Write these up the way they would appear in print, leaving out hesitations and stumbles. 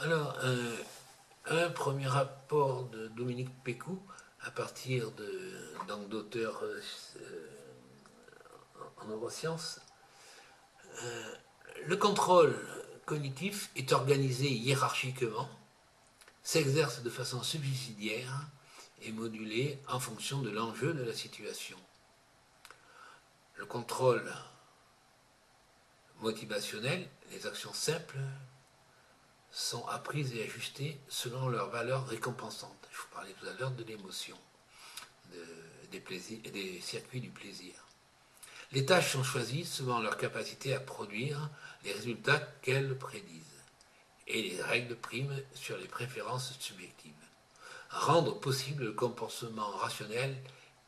Alors, un premier rapport de Dominique Pécou, à partir d'auteurs en neurosciences, le contrôle cognitif est organisé hiérarchiquement, s'exerce de façon subsidiaire et modulé en fonction de l'enjeu de la situation. Le contrôle motivationnel, les actions simples, sont apprises et ajustées selon leurs valeurs récompensantes. Je vous parlais tout à l'heure de l'émotion, des circuits du plaisir. Les tâches sont choisies selon leur capacité à produire les résultats qu'elles prédisent, et les règles priment sur les préférences subjectives. Rendre possible le comportement rationnel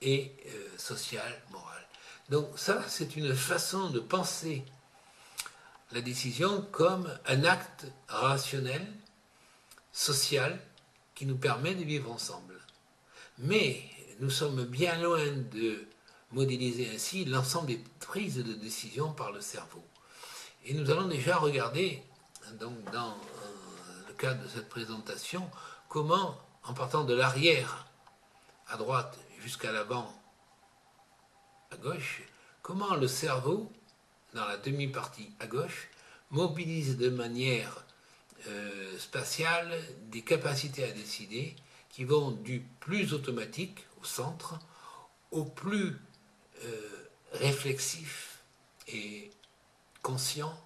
et social, moral. Donc ça, c'est une façon de penser la décision comme un acte rationnel, social, qui nous permet de vivre ensemble. Mais nous sommes bien loin de modéliser ainsi l'ensemble des prises de décision par le cerveau. Et nous allons déjà regarder, donc dans le cadre de cette présentation, comment, en partant de l'arrière à droite jusqu'à l'avant à gauche, comment le cerveau, dans la demi-partie à gauche, mobilise de manière spatiale des capacités à décider qui vont du plus automatique au centre au plus réflexif et conscient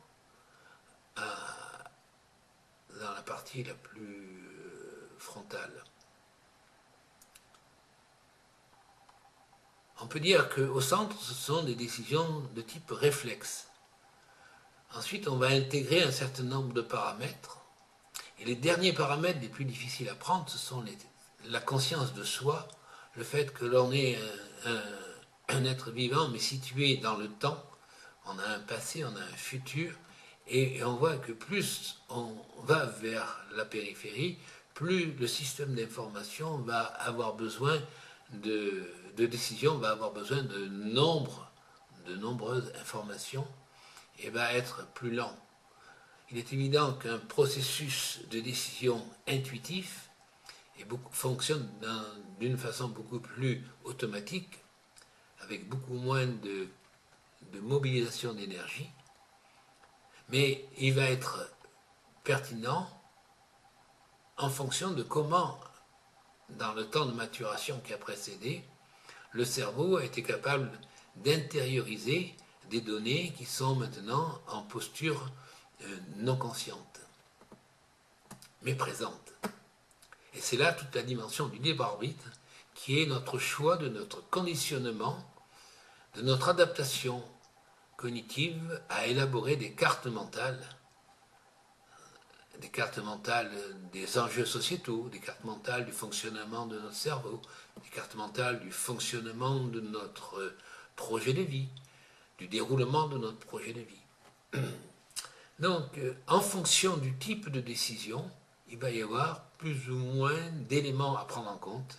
dans la partie la plus frontale. On peut dire qu'au centre, ce sont des décisions de type réflexe. Ensuite, on va intégrer un certain nombre de paramètres. Et les derniers paramètres les plus difficiles à prendre, ce sont la conscience de soi, le fait que l'on est un être vivant, mais situé dans le temps. On a un passé, on a un futur, et on voit que plus on va vers la périphérie, plus le système d'information va avoir besoin de décisions, va avoir besoin de nombreuses informations, et va être plus lent. Il est évident qu'un processus de décision intuitif fonctionne d'une façon beaucoup plus automatique, avec beaucoup moins de mobilisation d'énergie, mais il va être pertinent en fonction de comment, dans le temps de maturation qui a précédé, le cerveau a été capable d'intérioriser des données qui sont maintenant en posture non consciente, mais présente. Et c'est là toute la dimension du libre arbitre, qui est notre choix de notre conditionnement, de notre adaptation cognitive à élaborer des cartes mentales des enjeux sociétaux, des cartes mentales du fonctionnement de notre cerveau, des cartes mentales du fonctionnement de notre projet de vie, du déroulement de notre projet de vie. Donc, en fonction du type de décision, il va y avoir plus ou moins d'éléments à prendre en compte.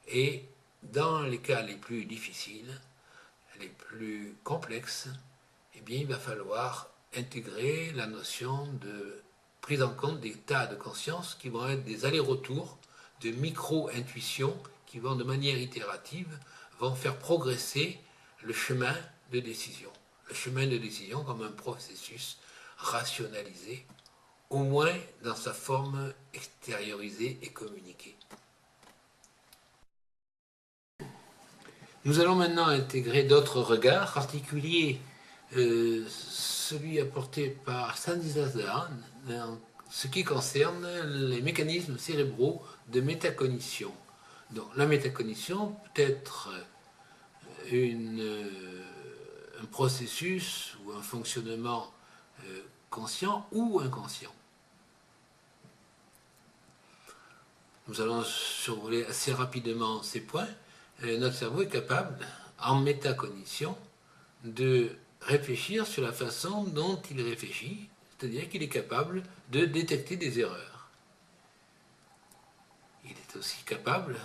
Et dans les cas les plus difficiles, les plus complexes, eh bien, il va falloir intégrer la notion de prise en compte des tas de conscience qui vont être des allers-retours de micro-intuitions qui vont de manière itérative vont faire progresser le chemin de décision. Le chemin de décision comme un processus rationalisé, au moins dans sa forme extériorisée et communiquée. Nous allons maintenant intégrer d'autres regards, particuliers celui apporté par Stanislas Dehaene en ce qui concerne les mécanismes cérébraux de métacognition. Donc la métacognition peut être un processus ou un fonctionnement conscient ou inconscient. Nous allons survoler assez rapidement ces points. Notre cerveau est capable, en métacognition, de réfléchir sur la façon dont il réfléchit, c'est-à-dire qu'il est capable de détecter des erreurs. Il est aussi capable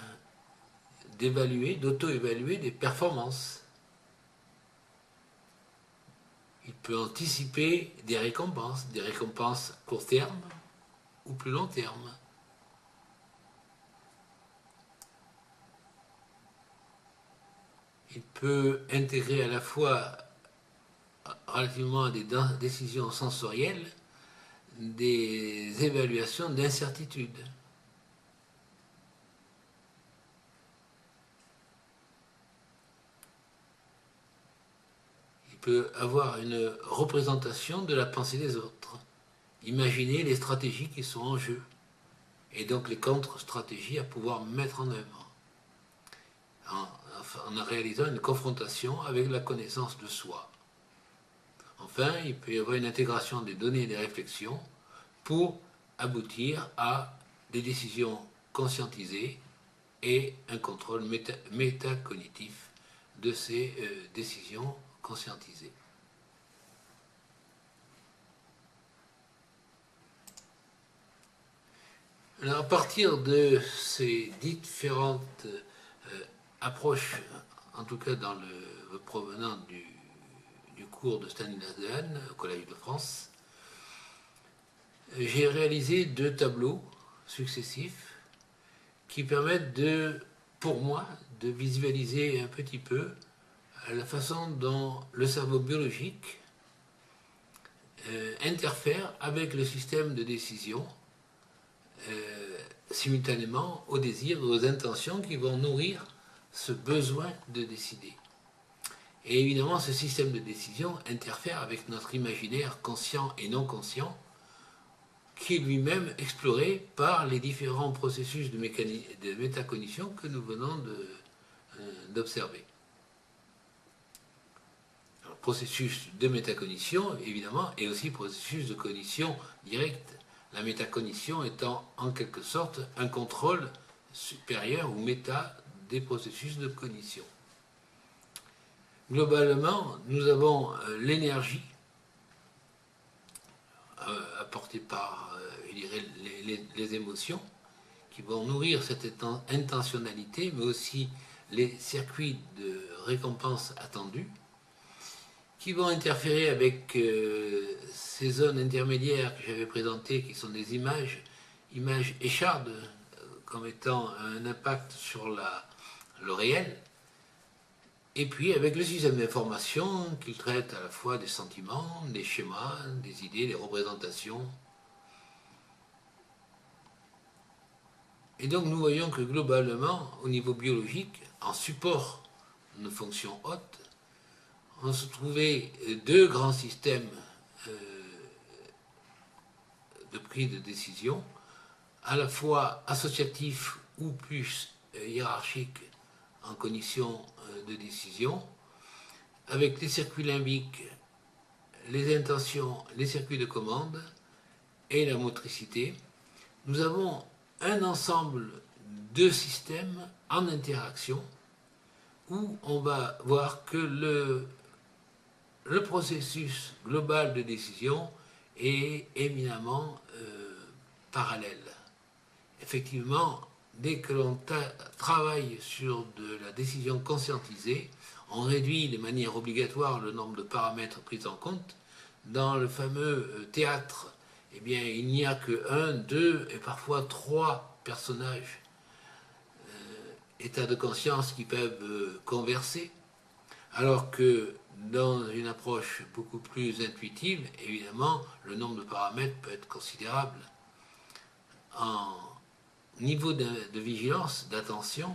d'évaluer, d'auto-évaluer des performances. Il peut anticiper des récompenses à court terme ou plus long terme. Il peut intégrer à la fois, relativement à des décisions sensorielles, des évaluations d'incertitude. Il peut avoir une représentation de la pensée des autres. Imaginer les stratégies qui sont en jeu et donc les contre-stratégies à pouvoir mettre en œuvre en réalisant une confrontation avec la connaissance de soi. Enfin, il peut y avoir une intégration des données et des réflexions pour aboutir à des décisions conscientisées et un contrôle métacognitif de ces décisions conscientisées. Alors, à partir de ces différentes approches, en tout cas provenant du cours de Stanislas Dehaene au Collège de France, j'ai réalisé 2 tableaux successifs qui permettent pour moi, de visualiser un petit peu la façon dont le cerveau biologique interfère avec le système de décision simultanément aux désirs et aux intentions qui vont nourrir ce besoin de décider. Et évidemment, ce système de décision interfère avec notre imaginaire conscient et non conscient, qui est lui-même exploré par les différents processus de métacognition que nous venons d'observer. Processus de métacognition, évidemment, et aussi processus de cognition directe. La métacognition étant en quelque sorte un contrôle supérieur ou méta des processus de cognition. Globalement, nous avons l'énergie apportée par, je dirais, les émotions qui vont nourrir cette intentionnalité, mais aussi les circuits de récompense attendus, qui vont interférer avec ces zones intermédiaires que j'avais présentées, qui sont des images échardes, comme étant un impact sur le réel, et puis avec le système d'information qu'il traite à la fois des sentiments, des schémas, des idées, des représentations. Et donc nous voyons que globalement, au niveau biologique, en support de nos fonctions hautes, on se trouvait 2 grands systèmes de prise de décision, à la fois associatifs ou plus hiérarchiques en cognition de décision, avec les circuits limbiques, les intentions, les circuits de commande et la motricité. Nous avons un ensemble de systèmes en interaction où on va voir que le processus global de décision est éminemment parallèle. Effectivement, dès que l'on travaille sur de la décision conscientisée, on réduit de manière obligatoire le nombre de paramètres pris en compte. Dans le fameux théâtre, eh bien, il n'y a que 1, 2 et parfois 3 personnages, états de conscience qui peuvent converser, alors que dans une approche beaucoup plus intuitive, évidemment, le nombre de paramètres peut être considérable. En niveau de vigilance, d'attention,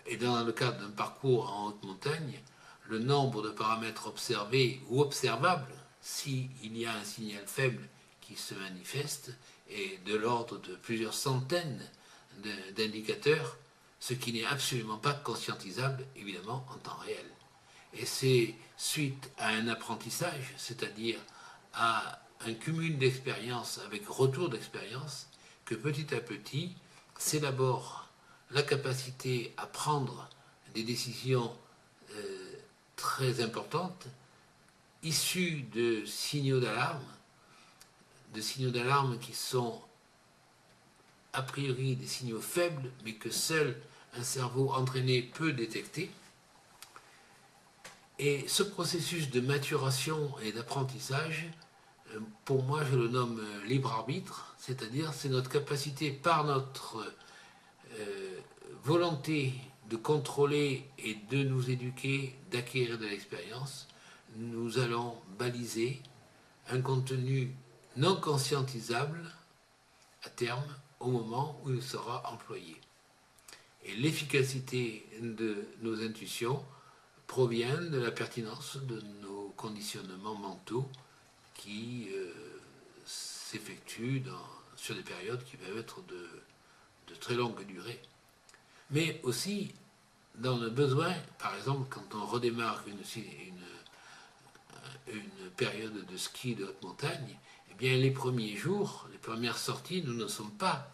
et dans le cadre d'un parcours en haute montagne, le nombre de paramètres observés ou observables, s'il y a un signal faible qui se manifeste, est de l'ordre de plusieurs centaines d'indicateurs, ce qui n'est absolument pas conscientisable, évidemment, en temps réel. Et c'est suite à un apprentissage, c'est-à-dire à un cumul d'expériences avec retour d'expérience, que petit à petit s'élabore la capacité à prendre des décisions très importantes, issues de signaux d'alarme qui sont a priori des signaux faibles, mais que seul un cerveau entraîné peut détecter. Et ce processus de maturation et d'apprentissage pour moi je le nomme libre arbitre, c'est-à-dire c'est notre capacité par notre volonté de contrôler et de nous éduquer, d'acquérir de l'expérience, nous allons baliser un contenu non conscientisable à terme au moment où il sera employé. Et l'efficacité de nos intuitions provient de la pertinence de nos conditionnements mentaux qui s'effectuent sur des périodes qui peuvent être de très longue durée. Mais aussi dans le besoin, par exemple, quand on redémarre une période de ski de haute montagne, eh bien les premiers jours, les premières sorties, nous ne sommes pas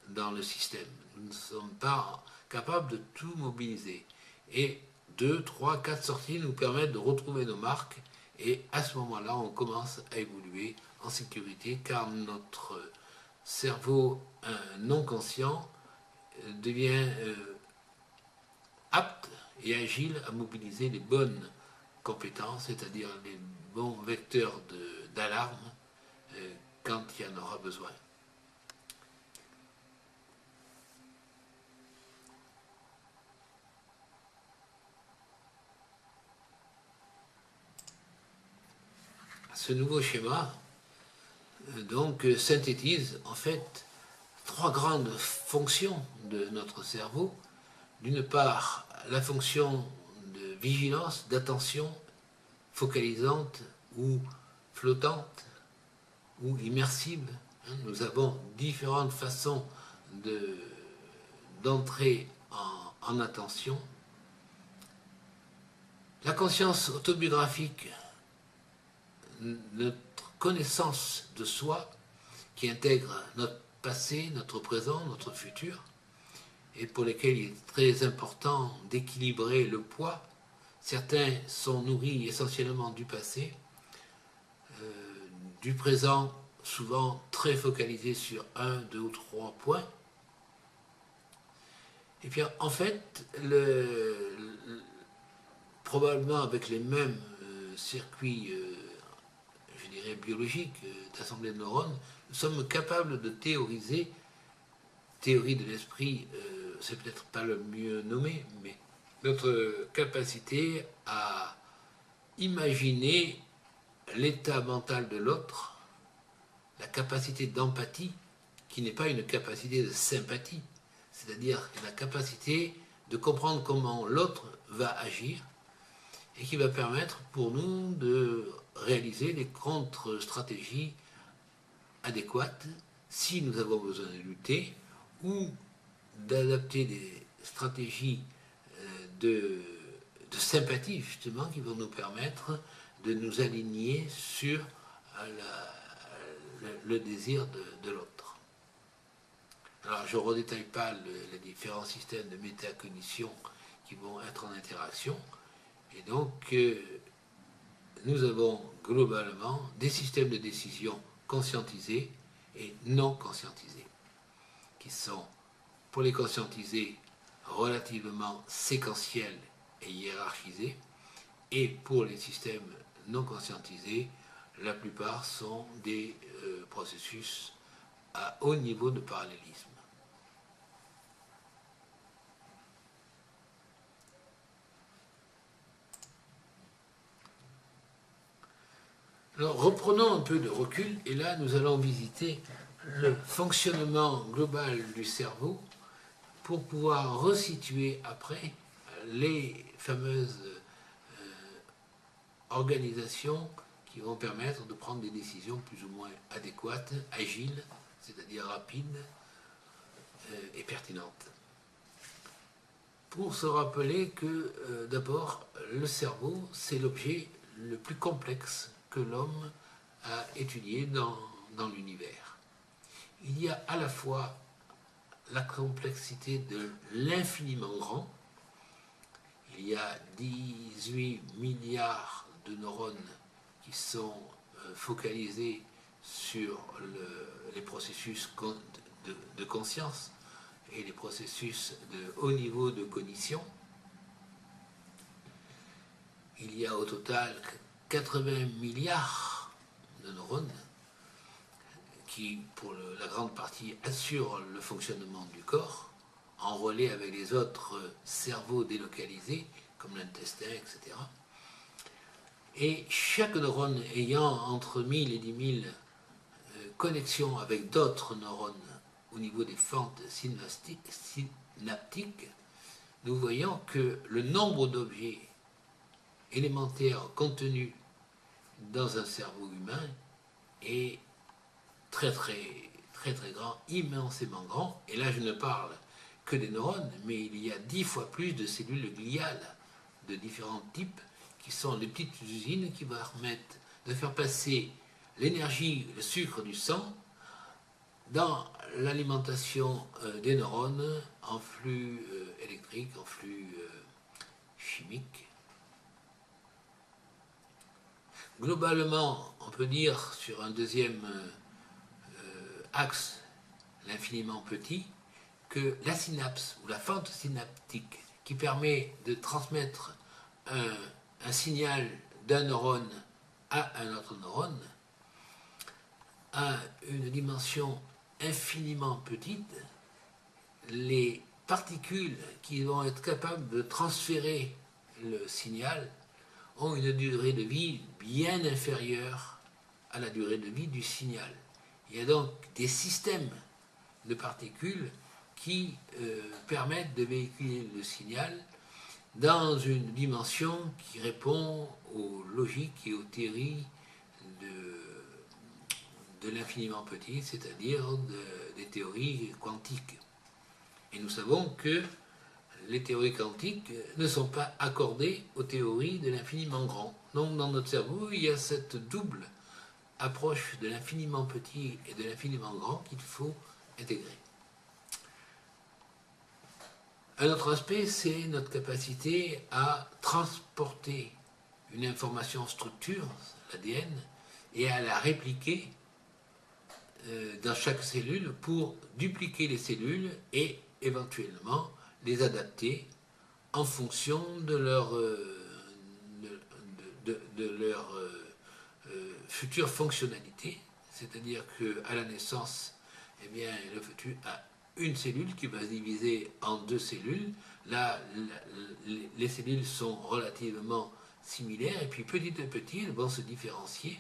dans le système. Nous ne sommes pas capables de tout mobiliser. Et 2, 3, 4 sorties nous permettent de retrouver nos marques et à ce moment-là, on commence à évoluer en sécurité car notre cerveau non conscient devient apte et agile à mobiliser les bonnes compétences, c'est-à-dire les bons vecteurs d'alarme quand il y en aura besoin. Ce nouveau schéma donc synthétise en fait 3 grandes fonctions de notre cerveau. D'une part, la fonction de vigilance, d'attention, focalisante ou flottante ou immersive. Nous avons différentes façons d'entrer en attention. La conscience autobiographique, notre connaissance de soi qui intègre notre passé, notre présent, notre futur, et pour lesquels il est très important d'équilibrer le poids. Certains sont nourris essentiellement du passé, du présent, souvent très focalisé sur 1, 2 ou 3 points. Et puis en fait, probablement avec les mêmes circuits, je dirais biologiques, d'assemblée de neurones, nous sommes capables de théoriser, théorie de l'esprit, c'est peut-être pas le mieux nommé, mais notre capacité à imaginer l'état mental de l'autre, la capacité d'empathie, qui n'est pas une capacité de sympathie, c'est-à-dire la capacité de comprendre comment l'autre va agir et qui va permettre pour nous de réaliser des contre-stratégies adéquates si nous avons besoin de lutter ou d'adapter des stratégies de sympathie justement qui vont nous permettre de nous aligner sur le désir de l'autre. Alors je ne redétaille pas les différents systèmes de métacognition qui vont être en interaction, et donc nous avons globalement des systèmes de décision conscientisés et non conscientisés, qui sont, pour les conscientisés, relativement séquentiels et hiérarchisés, et pour les systèmes non conscientisés, la plupart sont des processus à haut niveau de parallélisme. Alors reprenons un peu de recul, et là nous allons visiter le fonctionnement global du cerveau pour pouvoir resituer après les fameuses organisations qui vont permettre de prendre des décisions plus ou moins adéquates, agiles, c'est-à-dire rapides et pertinentes. Pour se rappeler que d'abord, le cerveau, c'est l'objet le plus complexe que l'homme a étudié dans l'univers. Il y a à la fois la complexité de l'infiniment grand. Il y a 18 milliards de neurones qui sont focalisés sur les processus de conscience et les processus de haut niveau de cognition. Il y a au total 80 milliards de neurones qui, pour la grande partie, assurent le fonctionnement du corps, en relais avec les autres cerveaux délocalisés, comme l'intestin, etc. Et chaque neurone ayant entre 1000 et 10 000 connexions avec d'autres neurones au niveau des fentes synaptiques, nous voyons que le nombre d'objets élémentaires contenus dans un cerveau humain est très grand, immensément grand. Et là, je ne parle que des neurones, mais il y a 10 fois plus de cellules gliales de différents types qui sont les petites usines qui vont permettre de faire passer l'énergie, le sucre du sang dans l'alimentation des neurones en flux électrique, en flux chimique. Globalement, on peut dire sur un deuxième axe, l'infiniment petit, que la synapse ou la fente synaptique qui permet de transmettre un signal d'un neurone à un autre neurone a une dimension infiniment petite. Les particules qui vont être capables de transférer le signal ont une durée de vie bien inférieure à la durée de vie du signal. Il y a donc des systèmes de particules qui permettent de véhiculer le signal dans une dimension qui répond aux logiques et aux théories de l'infiniment petit, c'est-à-dire des théories quantiques. Et nous savons que les théories quantiques ne sont pas accordées aux théories de l'infiniment grand. Donc dans notre cerveau, il y a cette double approche de l'infiniment petit et de l'infiniment grand qu'il faut intégrer. Un autre aspect, c'est notre capacité à transporter une information structure, l'ADN, et à la répliquer dans chaque cellule pour dupliquer les cellules et éventuellement les adapter en fonction de leur, future fonctionnalité. C'est-à-dire qu'à la naissance, eh bien, le fœtus a une cellule qui va se diviser en 2 cellules. Là, les cellules sont relativement similaires et puis petit à petit, elles vont se différencier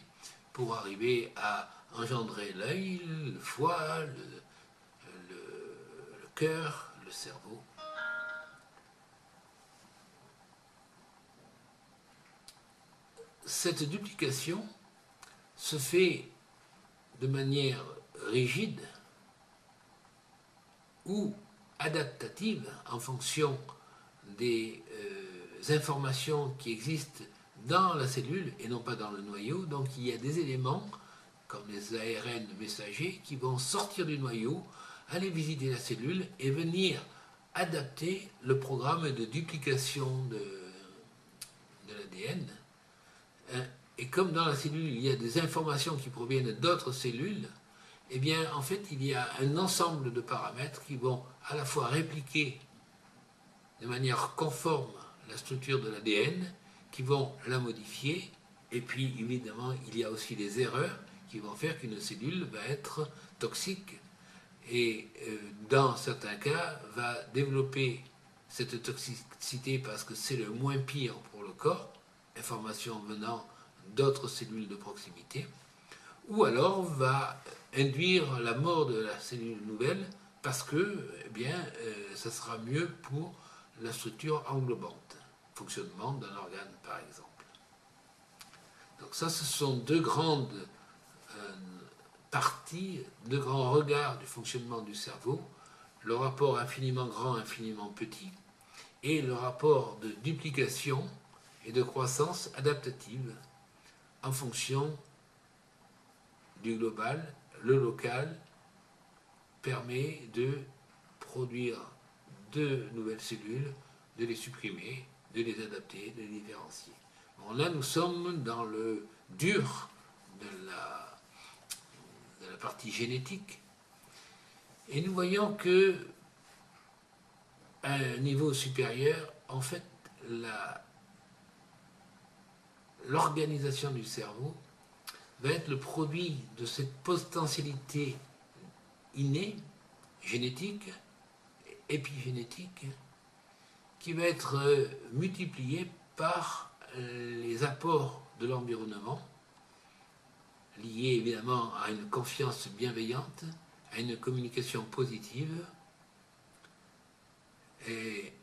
pour arriver à engendrer l'œil, le foie, le cœur, le cerveau. Cette duplication se fait de manière rigide ou adaptative en fonction des informations qui existent dans la cellule et non pas dans le noyau. Donc il y a des éléments comme les ARN messagers qui vont sortir du noyau, aller visiter la cellule et venir adapter le programme de duplication de l'ADN. Et comme dans la cellule, il y a des informations qui proviennent d'autres cellules, eh bien, en fait, il y a un ensemble de paramètres qui vont à la fois répliquer de manière conforme la structure de l'ADN, qui vont la modifier, et puis, évidemment, il y a aussi des erreurs qui vont faire qu'une cellule va être toxique et, dans certains cas, va développer cette toxicité parce que c'est le moins pire pour le corps, information venant d'autres cellules de proximité, ou alors va induire la mort de la cellule nouvelle parce que, eh bien, ça sera mieux pour la structure englobante, fonctionnement d'un organe par exemple. Donc ça, ce sont 2 grandes parties, 2 grands regards du fonctionnement du cerveau, le rapport infiniment grand, infiniment petit, et le rapport de duplication et de croissance adaptative en fonction du global. Le local permet de produire de nouvelles cellules, de les supprimer, de les adapter, de les différencier. Bon, là, nous sommes dans le dur de la partie génétique, et nous voyons que à un niveau supérieur, en fait, l'organisation du cerveau va être le produit de cette potentialité innée, génétique, épigénétique, qui va être multipliée par les apports de l'environnement, liés évidemment à une confiance bienveillante, à une communication positive, et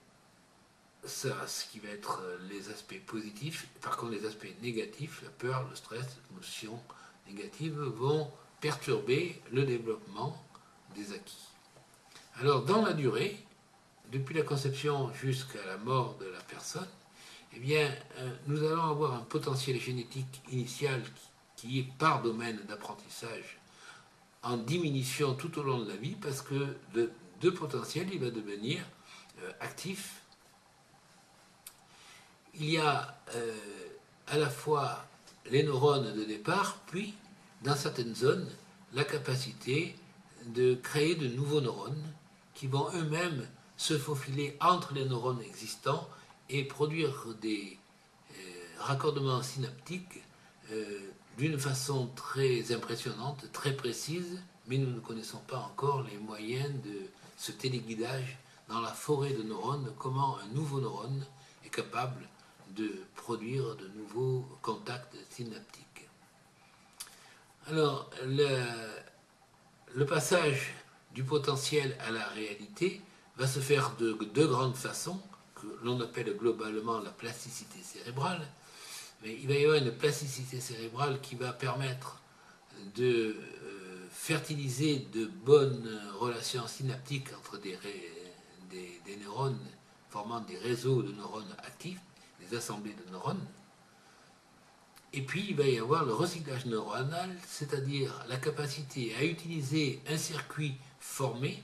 ça, ce qui va être les aspects positifs. Par contre, les aspects négatifs, la peur, le stress, les émotions négatives, vont perturber le développement des acquis. Alors, dans la durée, depuis la conception jusqu'à la mort de la personne, eh bien, nous allons avoir un potentiel génétique initial qui est par domaine d'apprentissage en diminution tout au long de la vie, parce que de potentiel, il va devenir actif. Il y a à la fois les neurones de départ, puis, dans certaines zones, la capacité de créer de nouveaux neurones qui vont eux-mêmes se faufiler entre les neurones existants et produire des raccordements synaptiques d'une façon très impressionnante, très précise, mais nous ne connaissons pas encore les moyens de ce téléguidage dans la forêt de neurones, comment un nouveau neurone est capable de produire de nouveaux contacts synaptiques. Alors, le passage du potentiel à la réalité va se faire de deux grandes façons, que l'on appelle globalement la plasticité cérébrale. Mais il va y avoir une plasticité cérébrale qui va permettre de fertiliser de bonnes relations synaptiques entre des neurones formant des réseaux de neurones actifs, des assemblées de neurones. Et puis, il va y avoir le recyclage neuronal, c'est-à-dire la capacité à utiliser un circuit formé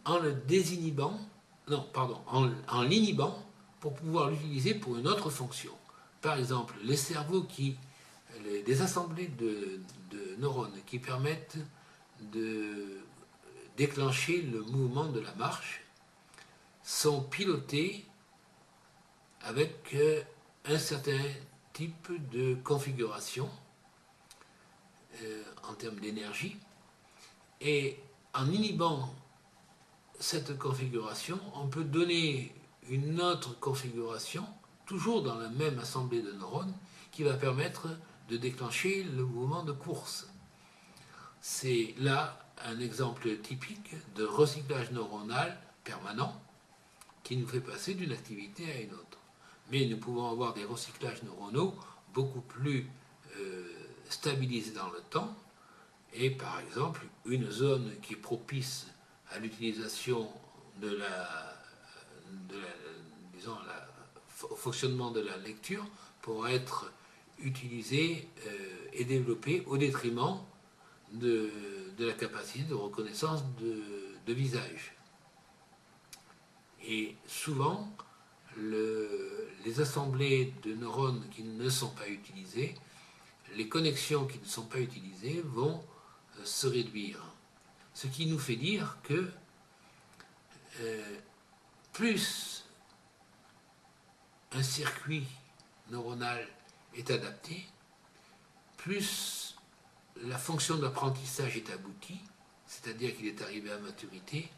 en le désinhibant, non, pardon, en l'inhibant pour pouvoir l'utiliser pour une autre fonction. Par exemple, les cerveaux des assemblées de neurones qui permettent de déclencher le mouvement de la marche sont pilotés avec un certain type de configuration en termes d'énergie, et en inhibant cette configuration, on peut donner une autre configuration, toujours dans la même assemblée de neurones, qui va permettre de déclencher le mouvement de course. C'est là un exemple typique de recyclage neuronal permanent qui nous fait passer d'une activité à une autre. Mais nous pouvons avoir des recyclages neuronaux beaucoup plus stabilisés dans le temps, et par exemple une zone qui est propice à l'utilisation au fonctionnement de la lecture pour être utilisée et développée au détriment de la capacité de reconnaissance de visage. Et souvent, les assemblées de neurones qui ne sont pas utilisées, les connexions qui ne sont pas utilisées vont se réduire. Ce qui nous fait dire que plus un circuit neuronal est adapté, plus la fonction d'apprentissage est aboutie, c'est-à-dire qu'il est arrivé à maturité,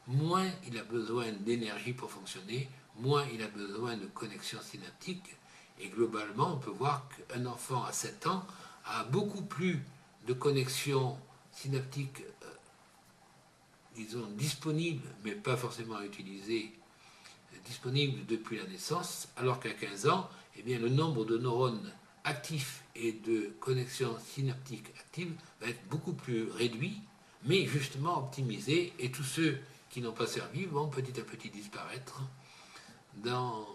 moins il a besoin d'énergie pour fonctionner, moins il a besoin de connexions synaptiques, et globalement on peut voir qu'un enfant à 7 ans a beaucoup plus de connexions synaptiques disons disponibles, mais pas forcément utilisées, disponibles depuis la naissance, alors qu'à 15 ans, eh bien, le nombre de neurones actifs et de connexions synaptiques actives va être beaucoup plus réduit, mais justement optimisé, et tous ceux qui n'ont pas servi vont petit à petit disparaître dans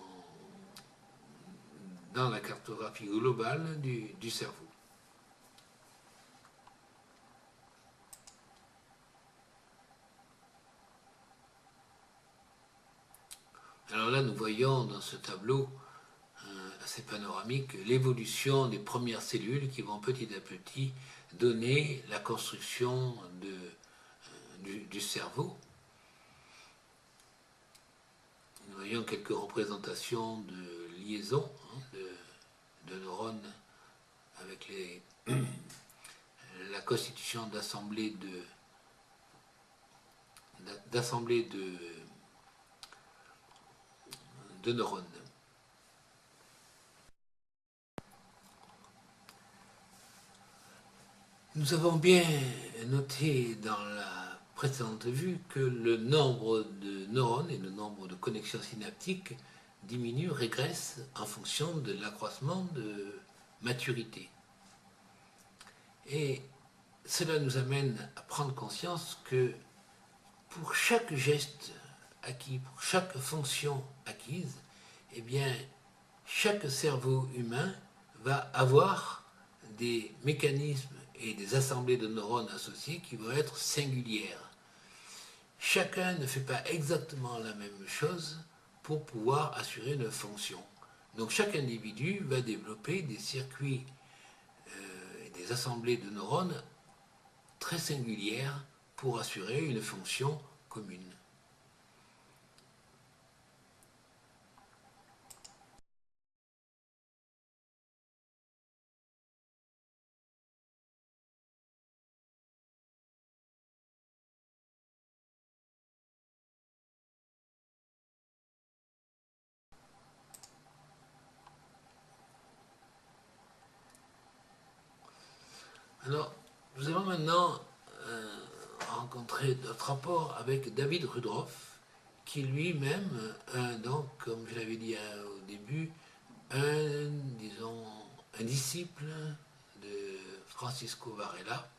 la cartographie globale du cerveau. Alors là, nous voyons dans ce tableau assez panoramique l'évolution des premières cellules qui vont petit à petit donner la construction du cerveau. Nous voyons quelques représentations de liaisons de neurones avec la constitution d'assemblées de neurones. Nous avons bien noté dans la précédente vue que le nombre de neurones et le nombre de connexions synaptiques diminue, régresse en fonction de l'accroissement de maturité. Et cela nous amène à prendre conscience que pour chaque geste acquis, pour chaque fonction acquise, eh bien, chaque cerveau humain va avoir des mécanismes et des assemblées de neurones associés qui vont être singulières. Chacun ne fait pas exactement la même chose pour pouvoir assurer une fonction. Donc chaque individu va développer des circuits et des assemblées de neurones très singulières pour assurer une fonction commune. Alors, nous allons maintenant rencontrer notre rapport avec David Rudroff, qui lui-même, donc, comme je l'avais dit au début, disons, un disciple de Francisco Varela,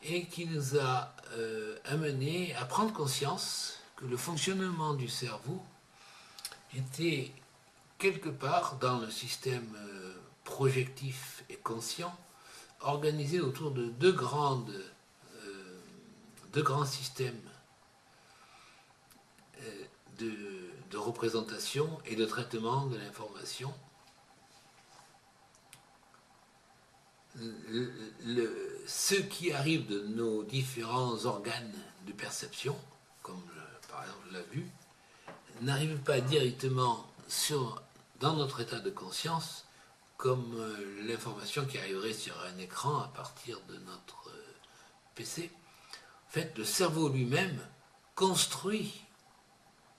et qui nous a amené à prendre conscience que le fonctionnement du cerveau était quelque part dans le système projectif et conscient, organisé autour de deux grands systèmes de représentation et de traitement de l'information. Ce qui arrive de nos différents organes de perception, comme par exemple la vue, n'arrive pas directement dans notre état de conscience comme l'information qui arriverait sur un écran à partir de notre PC. En fait, le cerveau lui-même construit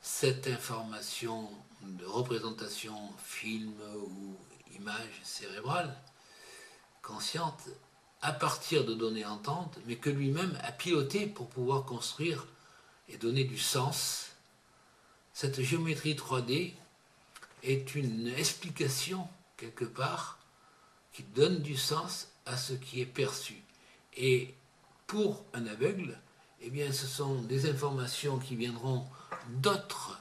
cette information de représentation, film ou image cérébrale, consciente, à partir de données ententes, mais que lui-même a piloté pour pouvoir construire et donner du sens. Cette géométrie 3D est une explication, quelque part, qui donne du sens à ce qui est perçu. Et pour un aveugle, eh bien, ce sont des informations qui viendront d'autres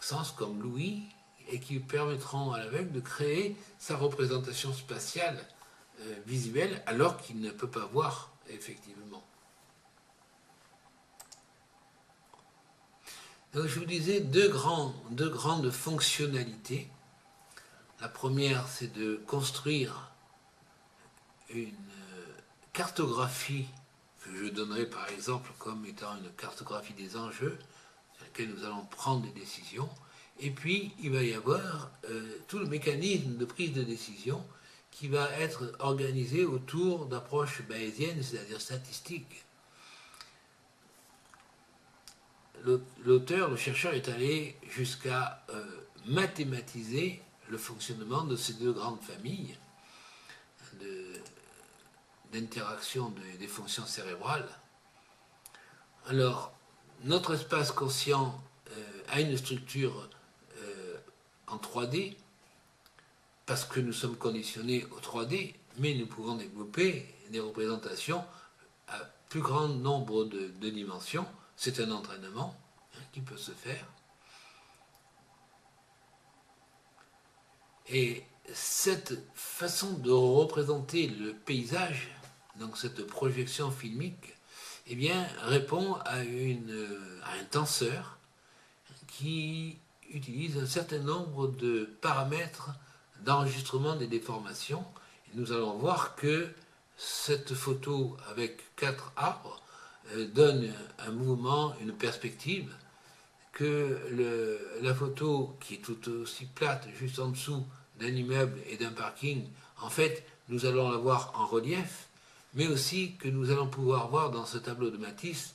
sens, comme l'ouïe, et qui permettront à l'aveugle de créer sa représentation spatiale visuelle, alors qu'il ne peut pas voir, effectivement. Donc, je vous disais deux grandes fonctionnalités. La première, c'est de construire une cartographie que je donnerai par exemple comme étant une cartographie des enjeux sur laquelle nous allons prendre des décisions. Et puis, il va y avoir tout le mécanisme de prise de décision qui va être organisé autour d'approches bayésiennes, c'est-à-dire statistiques. L'auteur, le chercheur, est allé jusqu'à mathématiser le fonctionnement de ces deux grandes familles d'interaction des fonctions cérébrales. Alors, notre espace conscient a une structure en 3D, parce que nous sommes conditionnés au 3D, mais nous pouvons développer des représentations à plus grand nombre de dimensions. C'est un entraînement qui peut se faire. Et cette façon de représenter le paysage, donc cette projection filmique, eh bien, répond à un tenseur qui utilise un certain nombre de paramètres d'enregistrement des déformations. Et nous allons voir que cette photo avec 4 arbres donne un mouvement, une perspective, que la photo qui est tout aussi plate juste en dessous d'un immeuble et d'un parking, en fait, nous allons l'avoir en relief, mais aussi que nous allons pouvoir voir dans ce tableau de Matisse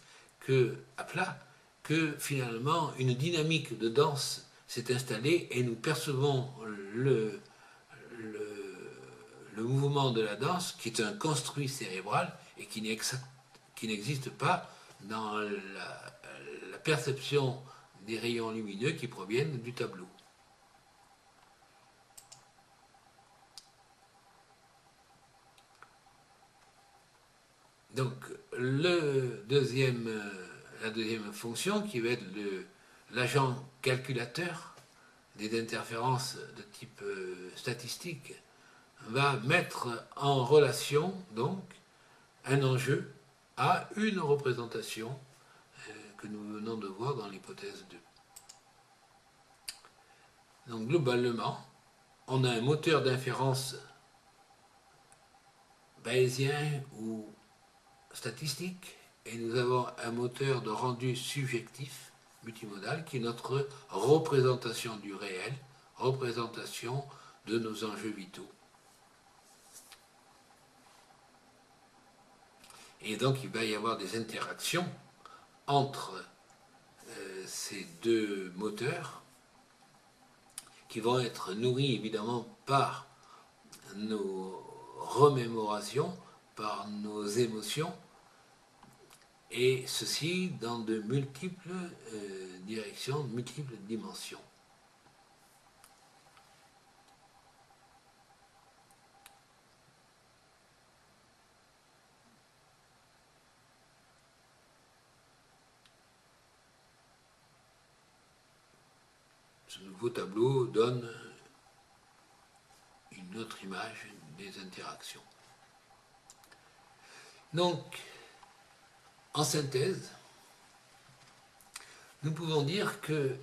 à plat, que finalement une dynamique de danse s'est installée et nous percevons le, le mouvement de la danse qui est un construit cérébral et qui n'existe pas dans la perception des rayons lumineux qui proviennent du tableau. Donc, la deuxième fonction, qui va être l'agent calculateur des interférences de type statistique, va mettre en relation donc un enjeu à une représentation que nous venons de voir dans l'hypothèse 2. Donc globalement, on a un moteur d'inférence bayésien ou statistique, et nous avons un moteur de rendu subjectif multimodal qui est notre représentation du réel, représentation de nos enjeux vitaux. Et donc il va y avoir des interactions entre ces deux moteurs qui vont être nourris évidemment par nos remémorations, par nos émotions, et ceci dans de multiples directions, de multiples dimensions. Ce nouveau tableau donne une autre image des interactions. Donc, en synthèse, nous pouvons dire que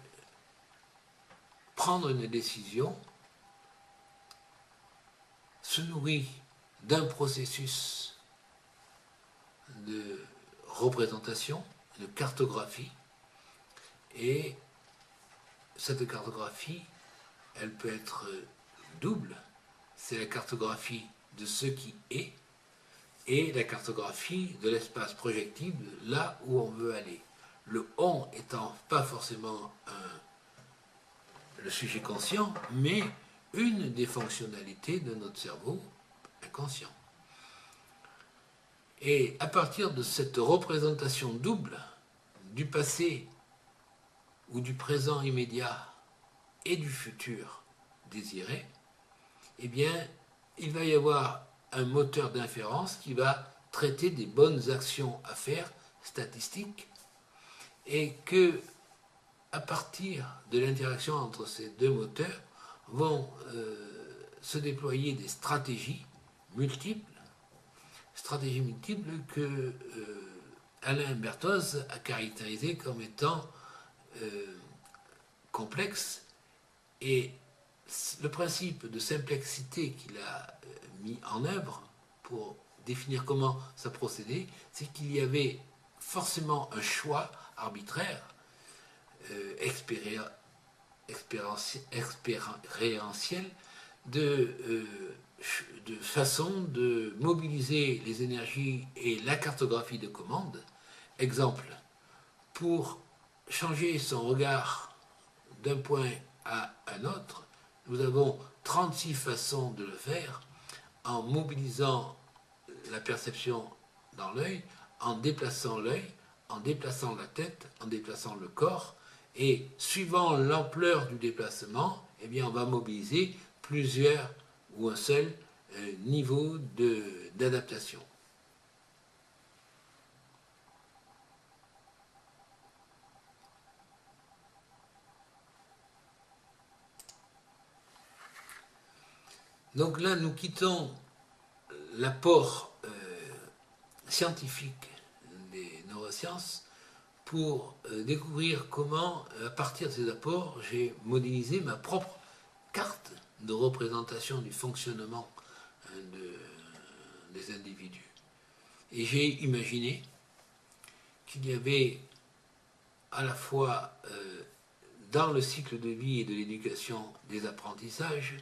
prendre une décision se nourrit d'un processus de représentation, de cartographie, et cette cartographie, elle peut être double. C'est la cartographie de ce qui est et la cartographie de l'espace projectible là où on veut aller. Le on étant pas forcément le sujet conscient, mais une des fonctionnalités de notre cerveau inconscient. Et à partir de cette représentation double du passé ou du présent immédiat et du futur désiré, eh bien, il va y avoir un moteur d'inférence qui va traiter des bonnes actions à faire statistiques, et que, à partir de l'interaction entre ces deux moteurs, vont se déployer des stratégies multiples que Alain Berthoz a caractérisées comme étant complexes, et le principe de simplicité qu'il a mis en œuvre pour définir comment ça procédait, c'est qu'il y avait forcément un choix arbitraire, expérientiel, de façon de mobiliser les énergies et la cartographie de commande. Exemple, pour changer son regard d'un point à un autre, nous avons 36 façons de le faire, en mobilisant la perception dans l'œil, en déplaçant l'œil, en déplaçant la tête, en déplaçant le corps, et suivant l'ampleur du déplacement, eh bien, on va mobiliser plusieurs ou un seul niveau d'adaptation. Donc là, nous quittons l'apport scientifique des neurosciences pour découvrir comment, à partir de ces apports, j'ai modélisé ma propre carte de représentation du fonctionnement des individus. Et j'ai imaginé qu'il y avait à la fois dans le cycle de vie et de l'éducation des apprentissages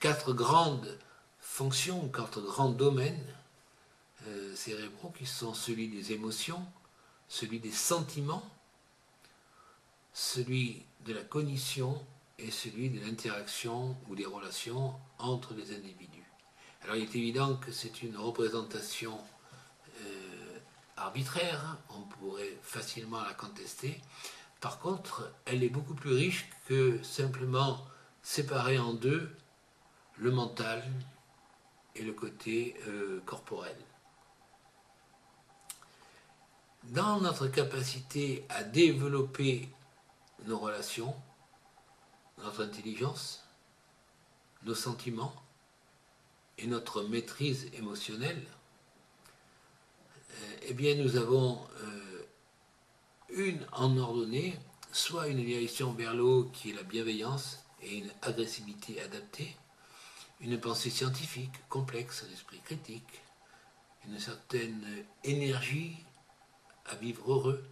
4 grandes fonctions, 4 grands domaines cérébraux qui sont celui des émotions, celui des sentiments, celui de la cognition et celui de l'interaction ou des relations entre les individus. Alors il est évident que c'est une représentation arbitraire, on pourrait facilement la contester. Par contre, elle est beaucoup plus riche que simplement séparer en deux le mental et le côté corporel. Dans notre capacité à développer nos relations, notre intelligence, nos sentiments et notre maîtrise émotionnelle, eh bien nous avons une en ordonnée, soit une direction vers le haut qui est la bienveillance et une agressivité adaptée, une pensée scientifique, complexe, un esprit critique, une certaine énergie à vivre heureux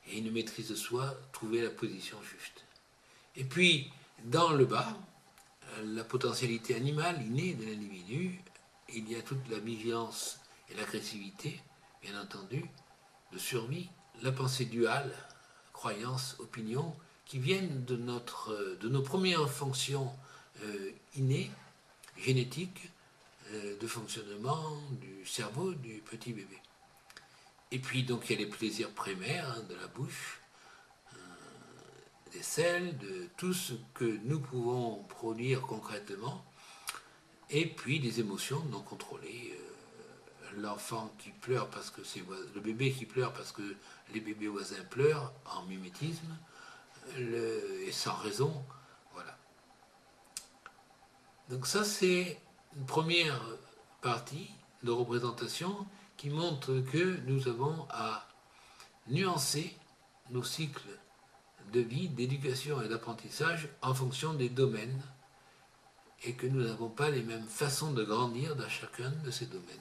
et une maîtrise de soi, trouver la position juste. Et puis, dans le bas, la potentialité animale innée de l'individu, il y a toute la vigilance et l'agressivité, bien entendu, de survie, la pensée duale, croyance, opinion, qui viennent de nos premières fonctions innées, génétiques, de fonctionnement du cerveau du petit bébé. Et puis donc il y a les plaisirs primaires hein, de la bouche, des selles, de tout ce que nous pouvons produire concrètement, et puis des émotions non contrôlées. L'enfant qui pleure parce que c'est le bébé qui pleure parce que les bébés voisins pleurent en mimétisme et sans raison, voilà. Donc ça c'est une première partie de représentation qui montre que nous avons à nuancer nos cycles de vie, d'éducation et d'apprentissage en fonction des domaines et que nous n'avons pas les mêmes façons de grandir dans chacun de ces domaines.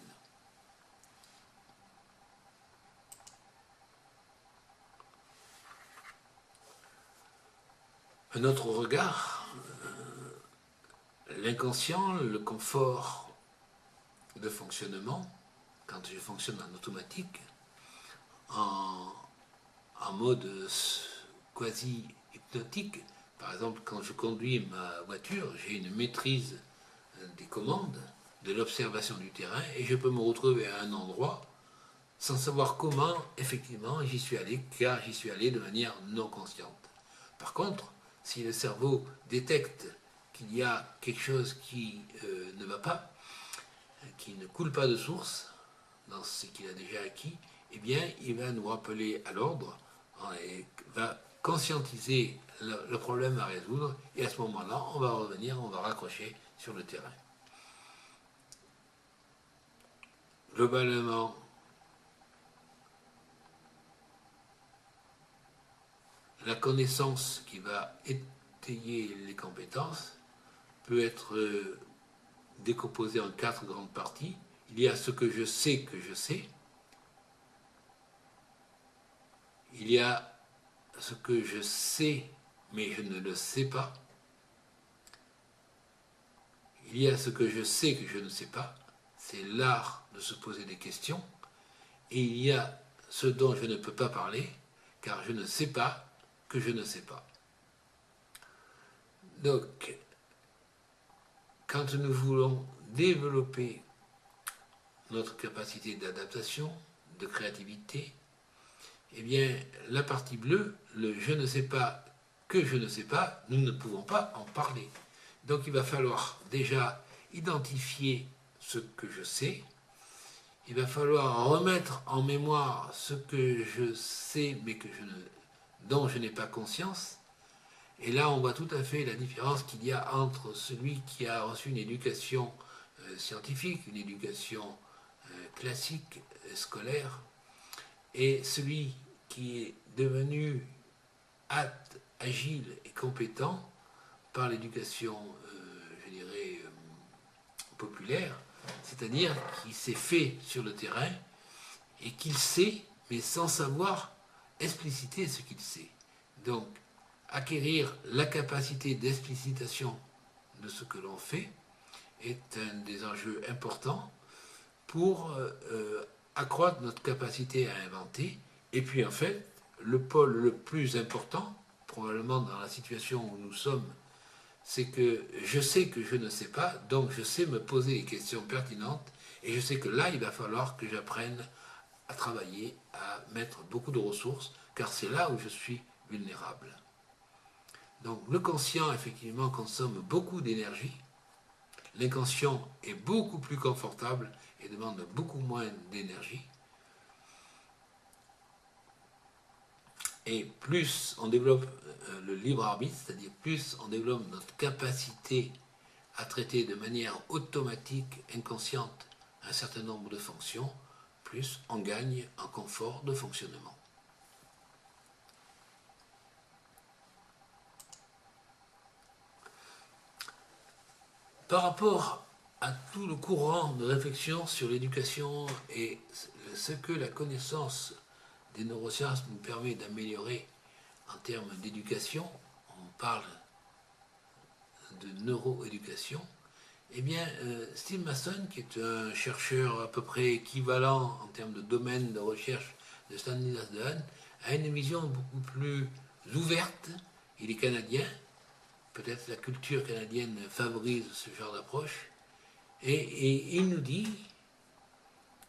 Un autre regard, l'inconscient, le confort de fonctionnement, quand je fonctionne en automatique, en mode quasi hypnotique, par exemple quand je conduis ma voiture, j'ai une maîtrise des commandes, de l'observation du terrain, et je peux me retrouver à un endroit sans savoir comment effectivement j'y suis allé, car j'y suis allé de manière non consciente. Par contre, si le cerveau détecte qu'il y a quelque chose qui ne va pas, qui ne coule pas de source dans ce qu'il a déjà acquis, eh bien, il va nous rappeler à l'ordre et va conscientiser le problème à résoudre, et à ce moment-là, on va revenir, on va raccrocher sur le terrain. Globalement, la connaissance qui va étayer les compétences peut être décomposée en 4 grandes parties. Il y a ce que je sais, il y a ce que je sais mais je ne le sais pas, il y a ce que je sais que je ne sais pas, c'est l'art de se poser des questions, et il y a ce dont je ne peux pas parler car je ne sais pas que je ne sais pas. Donc, quand nous voulons développer notre capacité d'adaptation, de créativité, eh bien, la partie bleue, le je ne sais pas que je ne sais pas, nous ne pouvons pas en parler. Donc, il va falloir déjà identifier ce que je sais. Il va falloir remettre en mémoire ce que je sais, mais dont je n'ai pas conscience. Et là, on voit tout à fait la différence qu'il y a entre celui qui a reçu une éducation scientifique, une éducation classique, scolaire, et celui qui est devenu apte, agile et compétent par l'éducation, je dirais, populaire, c'est-à-dire qui s'est fait sur le terrain et qu'il sait, mais sans savoir expliciter ce qu'il sait. Donc, acquérir la capacité d'explicitation de ce que l'on fait est un des enjeux importants pour accroître notre capacité à inventer. Et puis en fait, le pôle le plus important, probablement dans la situation où nous sommes, c'est que je sais que je ne sais pas, donc je sais me poser des questions pertinentes, et je sais que là, il va falloir que j'apprenne à travailler, à mettre beaucoup de ressources, car c'est là où je suis vulnérable. Donc le conscient, effectivement, consomme beaucoup d'énergie, l'inconscient est beaucoup plus confortable et demande beaucoup moins d'énergie. Et plus on développe le libre arbitre, c'est-à-dire plus on développe notre capacité à traiter de manière automatique, inconsciente, un certain nombre de fonctions, plus on gagne en confort de fonctionnement. Par rapport à tout le courant de réflexion sur l'éducation et ce que la connaissance des neurosciences nous permet d'améliorer en termes d'éducation, on parle de neuroéducation, eh bien, Steve Mason, qui est un chercheur à peu près équivalent en termes de domaine de recherche de Stanislas Dehaene, a une vision beaucoup plus ouverte. Il est canadien, peut-être la culture canadienne favorise ce genre d'approche, et il nous dit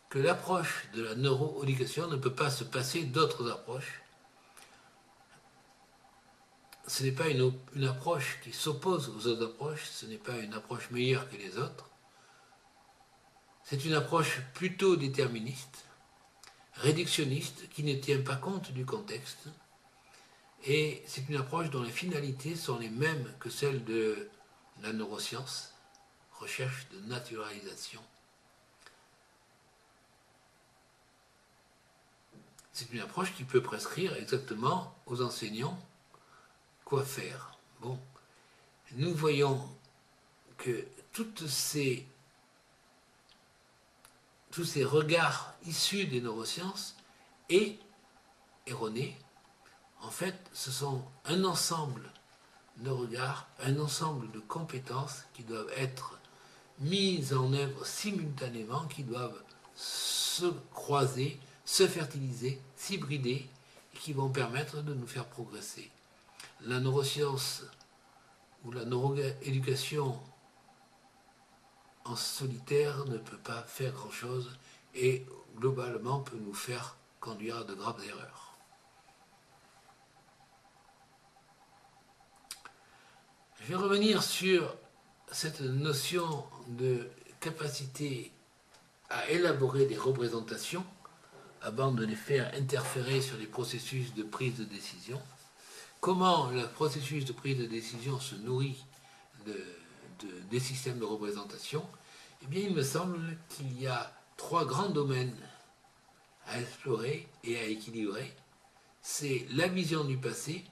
que l'approche de la neuroéducation ne peut pas se passer d'autres approches. Ce n'est pas une approche qui s'oppose aux autres approches, ce n'est pas une approche meilleure que les autres. C'est une approche plutôt déterministe, réductionniste, qui ne tient pas compte du contexte, et c'est une approche dont les finalités sont les mêmes que celles de la neuroscience, recherche de naturalisation. C'est une approche qui peut prescrire exactement aux enseignants quoi faire. Bon, nous voyons que tous ces regards issus des neurosciences et erronés, en fait, ce sont un ensemble de regards, un ensemble de compétences qui doivent être mises en œuvre simultanément, qui doivent se croiser, se fertiliser, s'hybrider, et qui vont permettre de nous faire progresser. La neuroscience ou la neuroéducation en solitaire ne peut pas faire grand-chose et globalement peut nous faire conduire à de graves erreurs. Je vais revenir sur cette notion de capacité à élaborer des représentations avant de les faire interférer sur les processus de prise de décision. Comment le processus de prise de décision se nourrit des systèmes de représentation? Eh bien, il me semble qu'il y a 3 grands domaines à explorer et à équilibrer. C'est la vision du passé,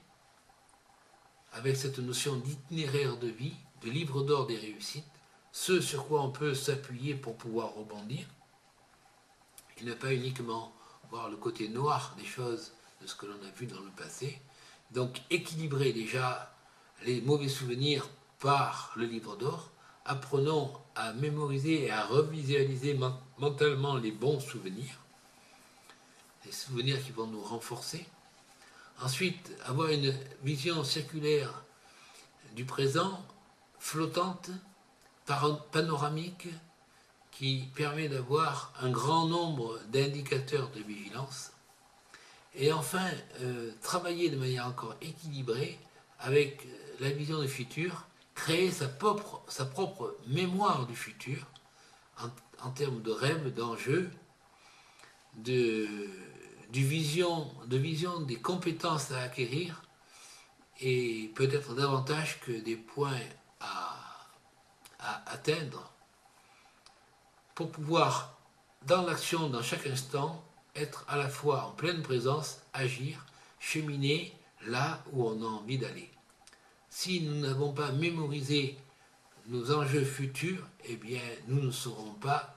avec cette notion d'itinéraire de vie, de livre d'or des réussites, ce sur quoi on peut s'appuyer pour pouvoir rebondir, et ne pas uniquement voir le côté noir des choses, de ce que l'on a vu dans le passé. Donc équilibrer déjà les mauvais souvenirs par le livre d'or, apprenons à mémoriser et à revisualiser mentalement les bons souvenirs, les souvenirs qui vont nous renforcer. Ensuite, avoir une vision circulaire du présent, flottante, panoramique, qui permet d'avoir un grand nombre d'indicateurs de vigilance. Et enfin, travailler de manière encore équilibrée avec la vision du futur, créer sa propre mémoire du futur en termes de rêves, d'enjeux, de vision des compétences à acquérir et peut-être davantage que des points à atteindre pour pouvoir, dans l'action, dans chaque instant, être à la fois en pleine présence, agir, cheminer là où on a envie d'aller. Si nous n'avons pas mémorisé nos enjeux futurs, eh bien, nous ne saurons pas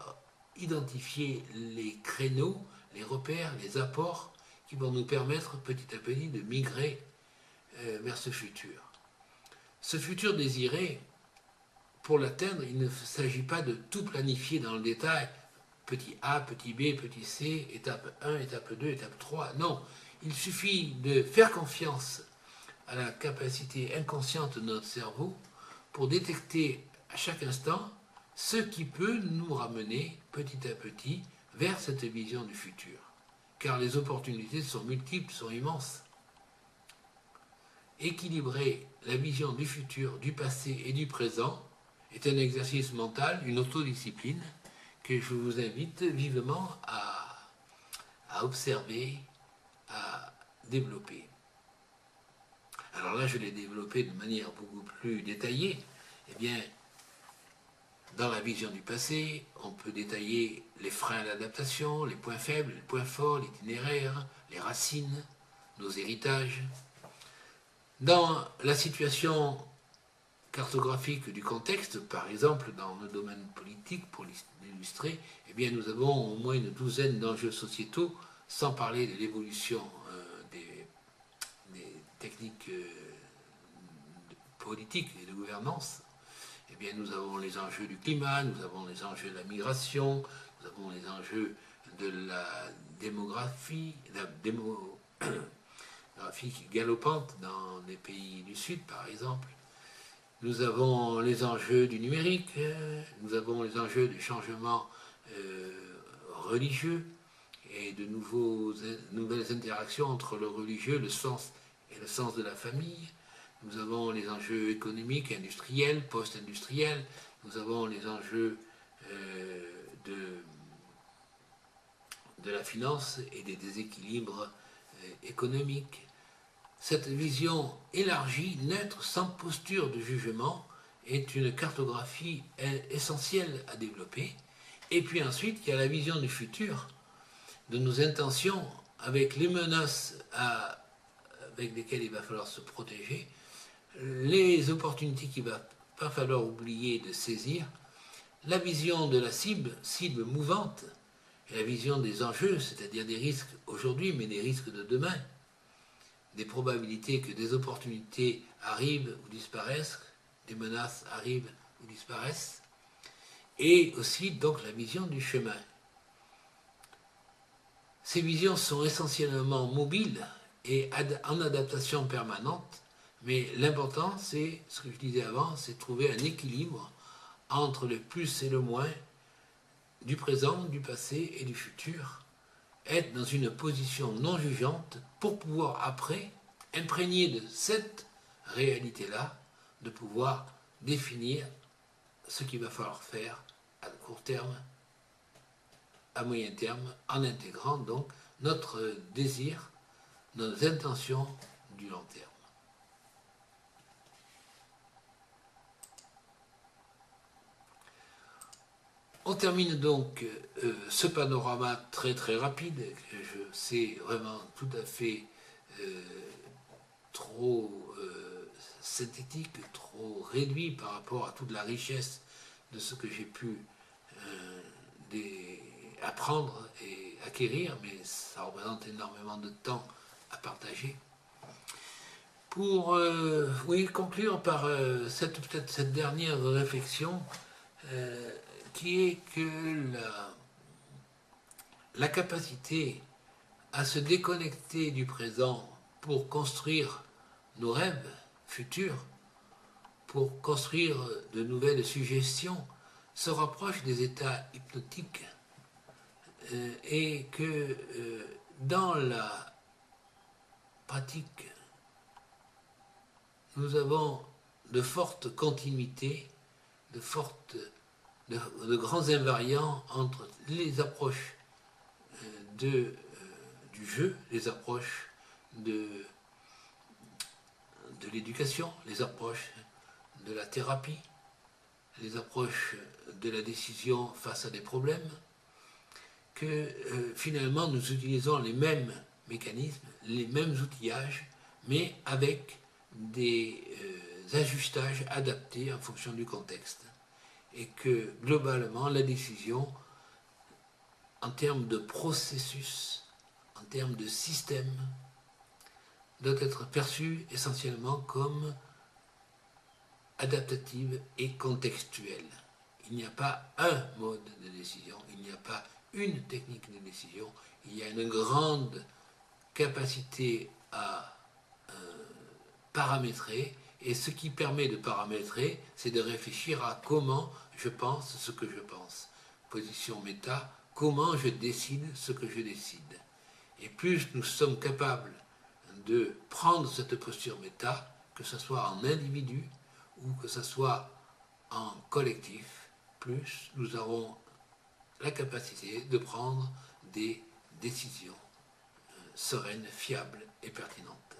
identifier les créneaux, les repères, les apports qui vont nous permettre petit à petit de migrer vers ce futur. Ce futur désiré, pour l'atteindre, il ne s'agit pas de tout planifier dans le détail, petit A, petit B, petit C, étape 1, étape 2, étape 3. Non, il suffit de faire confiance à la capacité inconsciente de notre cerveau pour détecter à chaque instant ce qui peut nous ramener petit à petit vers cette vision du futur. Car les opportunités sont multiples, sont immenses. Équilibrer la vision du futur, du passé et du présent est un exercice mental, une autodiscipline que je vous invite vivement à observer, à développer. Alors là, je l'ai développé de manière beaucoup plus détaillée. Eh bien, dans la vision du passé, on peut détailler les freins à l'adaptation, les points faibles, les points forts, l'itinéraire, les racines, nos héritages. Dans la situation cartographique du contexte, par exemple dans le domaine politique, pour l'illustrer, eh bien nous avons au moins une douzaine d'enjeux sociétaux, sans parler de l'évolution des techniques politiques et de gouvernance. Eh bien nous avons les enjeux du climat, nous avons les enjeux de la migration, nous avons les enjeux de la démographie, galopante dans les pays du Sud, par exemple. Nous avons les enjeux du numérique, nous avons les enjeux du changement religieux et de nouvelles interactions entre le religieux, le sens et le sens de la famille. Nous avons les enjeux économiques, industriels, post-industriels. Nous avons les enjeux de la finance et des déséquilibres économiques. Cette vision élargie, neutre, sans posture de jugement, est une cartographie essentielle à développer. Et puis ensuite, il y a la vision du futur, de nos intentions, avec les menaces avec lesquelles il va falloir se protéger, les opportunités qu'il ne va pas falloir oublier de saisir, la vision de la cible mouvante, et la vision des enjeux, c'est-à-dire des risques aujourd'hui, mais des risques de demain, des probabilités que des opportunités arrivent ou disparaissent, des menaces arrivent ou disparaissent, et aussi donc la vision du chemin. Ces visions sont essentiellement mobiles et en adaptation permanente, mais l'important, c'est, ce que je disais avant, c'est de trouver un équilibre entre le plus et le moins du présent, du passé et du futur, être dans une position non jugeante pour pouvoir après, imprégné de cette réalité-là, de pouvoir définir ce qu'il va falloir faire à court terme, à moyen terme, en intégrant donc notre désir, nos intentions du long terme. On termine donc ce panorama très très rapide, que je sais vraiment tout à fait trop synthétique, trop réduit par rapport à toute la richesse de ce que j'ai pu apprendre et acquérir, mais ça représente énormément de temps à partager. Pour conclure par peut-être cette dernière réflexion, qui est que la capacité à se déconnecter du présent pour construire nos rêves futurs, pour construire de nouvelles suggestions, se rapproche des états hypnotiques et que dans la pratique, nous avons de fortes continuités, de grands invariants entre les approches du jeu, les approches de l'éducation, les approches de la thérapie, les approches de la décision face à des problèmes, que finalement nous utilisons les mêmes mécanismes, les mêmes outillages, mais avec des ajustages adaptés en fonction du contexte. Et que globalement, la décision, en termes de processus, en termes de système, doit être perçue essentiellement comme adaptative et contextuelle. Il n'y a pas un mode de décision, il n'y a pas une technique de décision, il y a une grande capacité à paramétrer, et ce qui permet de paramétrer, c'est de réfléchir à comment je pense ce que je pense. Position méta, comment je décide ce que je décide. Et plus nous sommes capables de prendre cette posture méta, que ce soit en individu ou que ce soit en collectif, plus nous avons la capacité de prendre des décisions sereines, fiables et pertinentes.